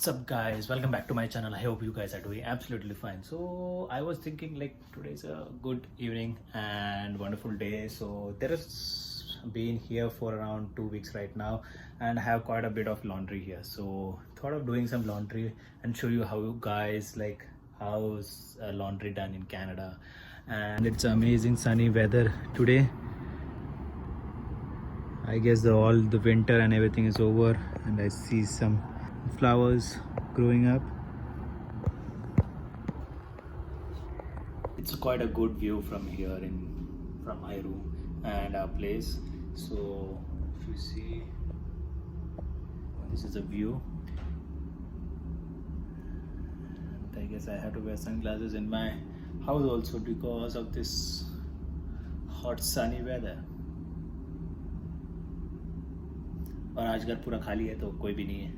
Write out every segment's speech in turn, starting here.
What's up guys, welcome back to my channel. I hope you guys are doing absolutely fine. So I was thinking like today's a good evening and wonderful day. So there has been here for around 2 weeks right now and I have quite a bit of laundry here. So thought of doing some laundry and show you how you guys like how's laundry done in Canada. And it's amazing sunny weather today. I guess all the winter and everything is over and I see some flowers growing up. It's quite a good view from here from my room and our place. So if you see, this is a view. And I guess I have to wear sunglasses in my house also because of this hot sunny weather. और आज घर पूरा खाली है तो कोई भी नहीं है.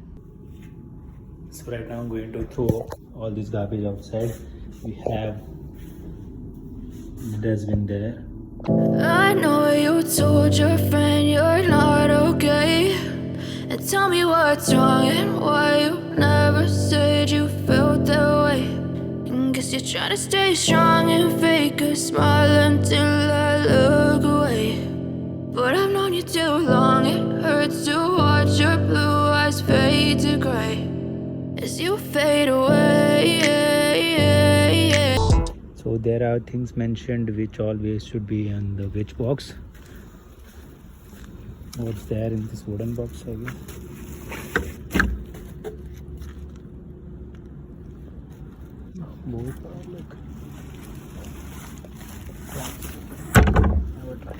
So right now I'm going to throw all this garbage outside. We have the dustbin there. I know you told your friend you're not okay, and tell me what's wrong and why you never said you felt that way. And guess you're trying to stay strong and fake a smile until I look away. But I've known you too long, it hurts to watch your blue eyes fade to gray as you fade away. So there are things mentioned which always should be in the which box. What's there in this wooden box, I guess. Both are like. I will try.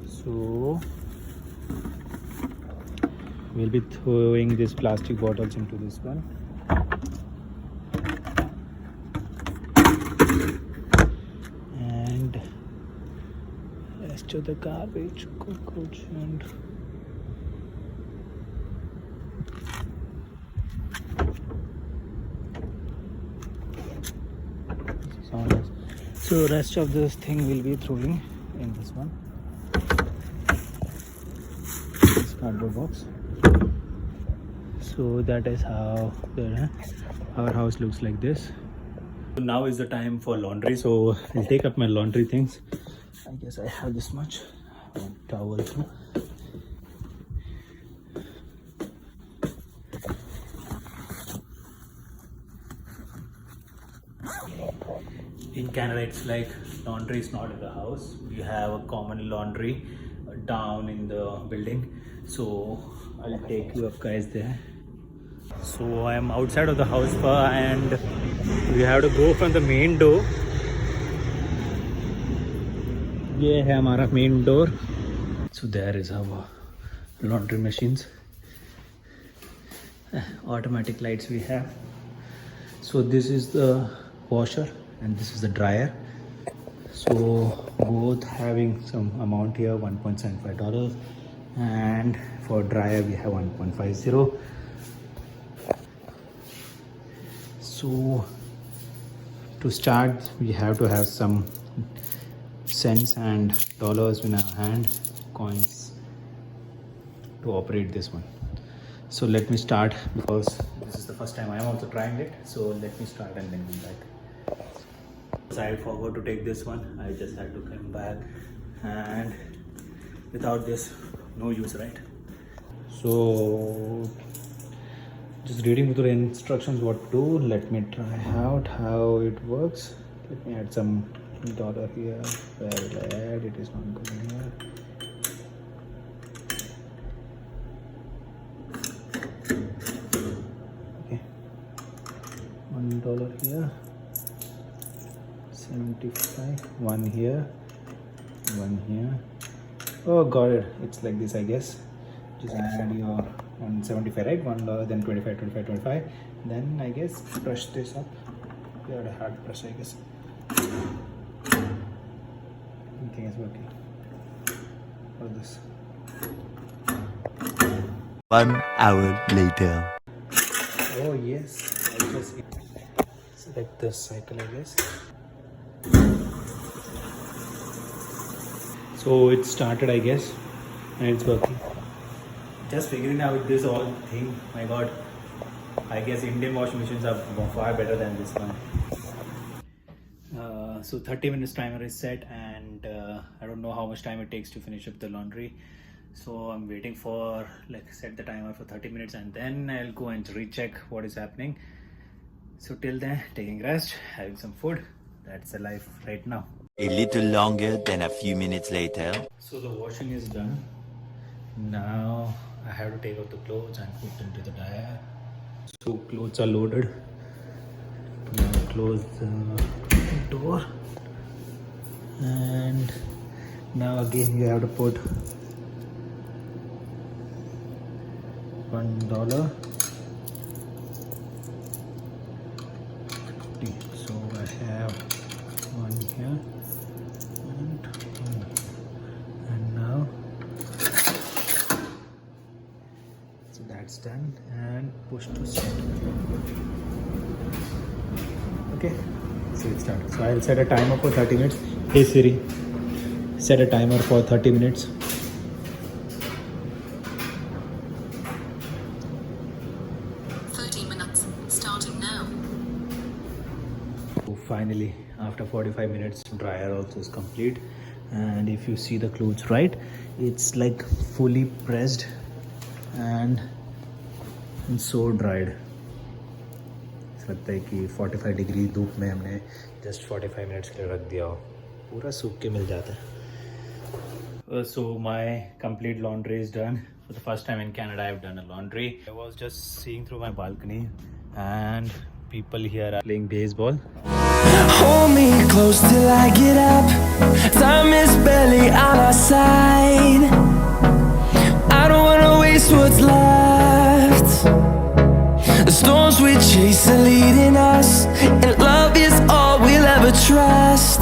So we'll be throwing these plastic bottles into this one. And rest of the garbage, cockroach and so rest of this thing will be throwing in this one. Cardboard box. So that is how our house looks like this. Now is the time for laundry, so I'll take up my laundry things. I guess I have this much. One towel too. In Canada it's like laundry is not in the house. We have a common laundry down in the building. So I'll take you up guys there. So I am outside of the house and we have to go from the main door. ये है हमारा main door. So there is our laundry machines. Automatic lights we have. So this is the washer and this is the dryer. So both having some amount here, $1.75. And for dryer we have 1.50. So to start we have to have some cents and dollars in our hand, coins, to operate this one. So let me start because this is the first time I am also trying it. So let me start and then come back. So I forgot to take this one. I just had to come back, and without this no use, right? So just reading through the instructions what to do. Let me try out how it works. Let me add some dollar here. Where will I add? It is not going here. Okay, $1 here, 75, one here, one here. Oh, got it. It's like this, I guess. Just add your 175, right? $1, then 25, 25, 25. Then I guess brush this up. You have a hard brush, I guess. Everything is working. For this. 1 hour later. Oh yes, I just select this cycle, I guess. So it started, I guess, and it's working. just figuring out this whole thing. My god, I guess Indian washing machines are far better than this one. So 30 minutes timer is set, and I don't know how much time it takes to finish up the laundry. So I'm waiting for, like, set the timer for 30 minutes and then I'll go and recheck what is happening. So till then, taking rest, having some food. That's the life right now. A little longer than a few minutes later. So the washing is done. Now I have to take out the clothes and put into the dryer. So clothes are loaded. Now close the door. And now again you have to put $1. So I have one here and one here. And now, so that's done, and push to set. Okay, so it's done. So I'll set a timer for 30 minutes. Hey Siri, set a timer for 30 minutes. 30 minutes, starting now. So finally, after 45 minutes, dryer also is complete. And if you see the clothes right, it's like fully pressed and so dried. ऐसा लगता है कि 45 degree धूप में हमने just 45 minutes के लिए रख दिया हो, पूरा सूख के मिल जाता है. So my complete laundry is done. For the first time in Canada, I've done a laundry. I was just seeing through my balcony and people here are playing baseball. Hold me close till I get up. Time is barely on our side. I don't wanna waste what's left. The storms we chase are leading us, and love is all we'll ever trust.